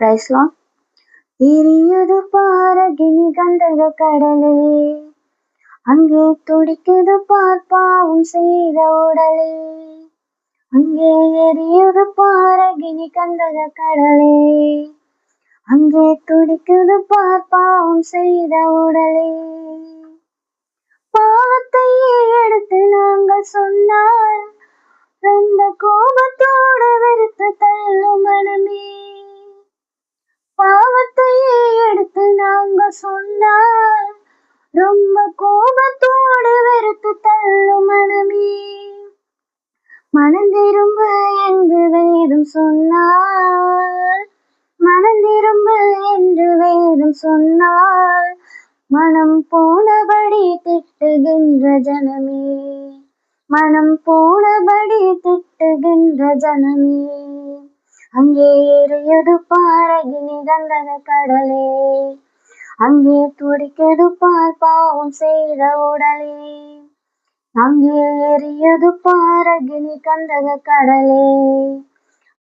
Price Lord. எரியுது பாரகினி கந்தக கடலே, அங்கே துடிக்குது பாவம் செய்த உடலே. அங்கே எரியுது பாரகினி கந்தக கடலே, அங்கே துடிக்குது பாவம் செய்த உடலே. பாவத்தையே எடுத்து நாங்கள் சொன்னால் ரொம்ப கோபத்தோடு வெறுத்து தள்ளும் மனமே. பாவத்தையே எடுத்து நாங்கள் சொன்னால் ரொம்ப கோபத்தோடு வெறுத்து தள்ளும் மனமே. மனந்திரும்ப என்று வேதம் சொன்னால், மனந்திரும்ப என்று வேதம் சொன்னால், மனம் போனபடி திட்டுகின்ற ஜனமே, மனம் போனபடி திட்டுகின்ற ஜனமே. அங்கே எரியுது பாரகினி கந்தக கடலே, அங்கே துடிக்குது பாவம் செய்த உடலே. அங்கே எரியுது பாரகினி கந்தக கடலே,